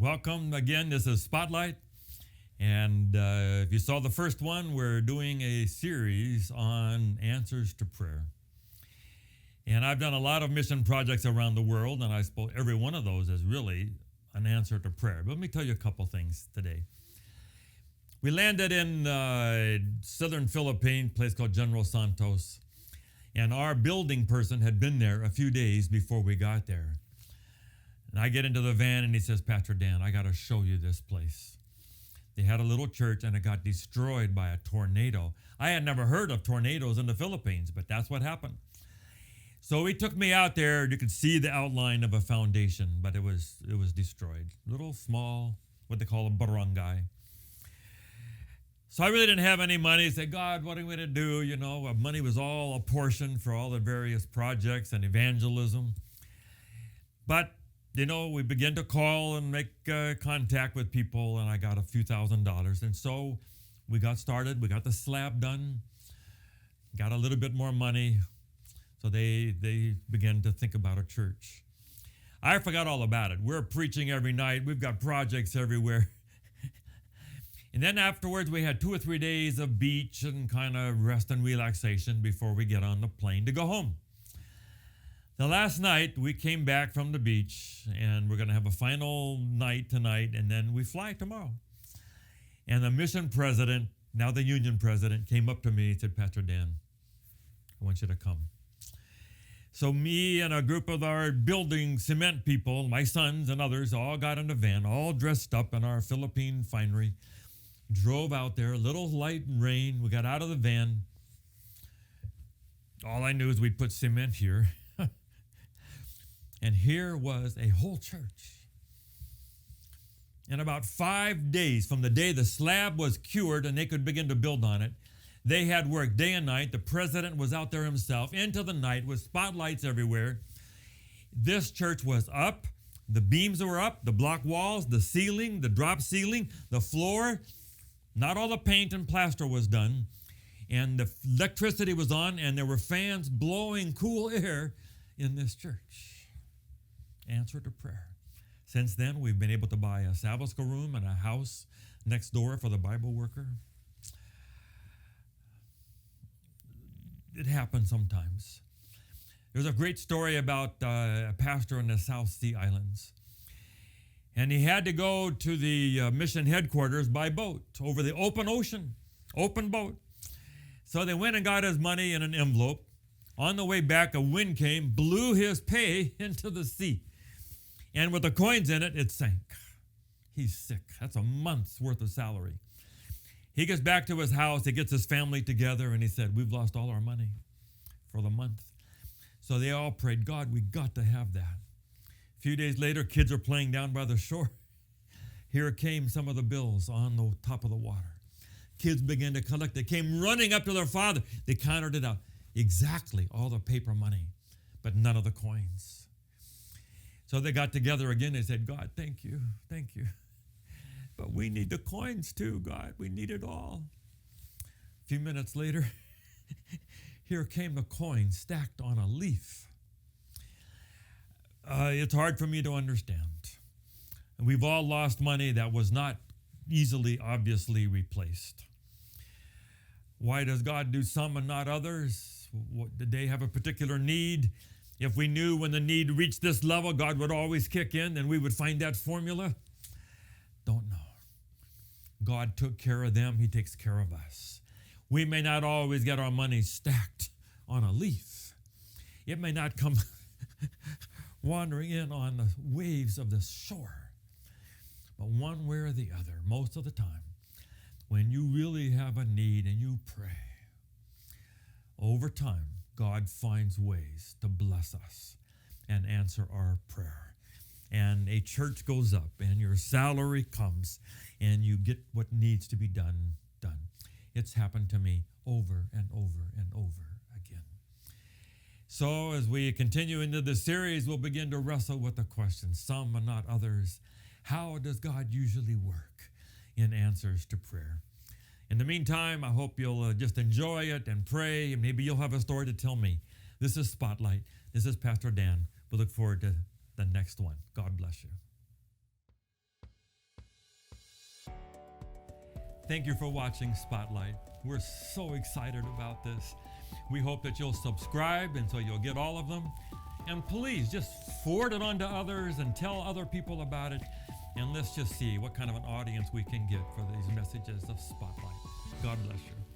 Welcome again. This is Spotlight. And if you saw the first one, we're doing a series on answers to prayer. And I've done a lot of mission projects around the world, and I suppose every one of those is really an answer to prayer. But let me tell you a couple things today. We landed in southern Philippines, a place called General Santos, and our building person had been there a few days before we got there. And I get into the van and he says, Pastor Dan, I got to show you this place. They had a little church and it got destroyed by a tornado. I had never heard of tornadoes in the Philippines, but that's what happened. So he took me out there. You could see the outline of a foundation, but it was destroyed. Little small, what they call a barangay. So I really didn't have any money. I said, God, what are we going to do? You know, money was all apportioned for all the various projects and evangelism. But you know, we began to call and make contact with people, and I got a few $1,000s. And so we got started. We got the slab done, got a little bit more money. So they began to think about a church. I forgot all about it. We're preaching every night. We've got projects everywhere. And then afterwards, we had 2 or 3 days of beach and kind of rest and relaxation before we get on the plane to go home. The last night, we came back from the beach, and we're going to have a final night tonight, and then we fly tomorrow. And the mission president, now the union president, came up to me and said, Pastor Dan, I want you to come. So me and a group of our building cement people, my sons and others, all got in a van, all dressed up in our Philippine finery, drove out there, a little light rain. We got out of the van. All I knew is we'd put cement here. And here was a whole church. In about 5 days from the day the slab was cured and they could begin to build on it, they had worked day and night. The president was out there himself into the night with spotlights everywhere. This church was up. The beams were up, the block walls, the ceiling, the drop ceiling, the floor. Not all the paint and plaster was done. And the electricity was on, and there were fans blowing cool air in this church. Answer to prayer. Since then, we've been able to buy a Sabbathschool room and a house next door for the Bible worker. It happens sometimes. There's a great story about a pastor in the South Sea Islands. And he had to go to the mission headquarters by boat over the open ocean, open boat. So they went and got his money in an envelope. On the way back, a wind came, blew his pay into the sea. And with the coins in it, it sank. He's sick. That's a month's worth of salary. He gets back to his house. He gets his family together, and he said, we've lost all our money for the month. So they all prayed, God, we got to have that. A few days later, kids are playing down by the shore. Here came some of the bills on the top of the water. Kids began to collect. They came running up to their father. They counted it out. Exactly all the paper money, but none of the coins. So they got together again. They said, God, thank you. But we need the coins too, God. We need it all. A few minutes later, here came the coin stacked on a leaf. It's hard for me to understand. And we've all lost money that was not easily, obviously replaced. Why does God do some and not others? Did they have a particular need? If we knew when the need reached this level, God would always kick in and we would find that formula. Don't know. God took care of them. He takes care of us. We may not always get our money stacked on a leaf. It may not come wandering in on the waves of the shore. But one way or the other, most of the time, when you really have a need and you pray, over time, God finds ways to bless us and answer our prayer. And a church goes up and your salary comes and you get what needs to be done. It's happened to me over and over and over again. So as we continue into the series, we'll begin to wrestle with the question, some and not others. How does God usually work in answers to prayer? In the meantime, I hope you'll just enjoy it and pray, and maybe you'll have a story to tell me. This is Spotlight. This is Pastor Dan. We look forward to the next one. God bless you. Thank you for watching Spotlight. We're so excited about this. We hope that you'll subscribe and so you'll get all of them. And please just forward it on to others and tell other people about it. And let's just see what kind of an audience we can get for these messages of Spotlight. God bless you.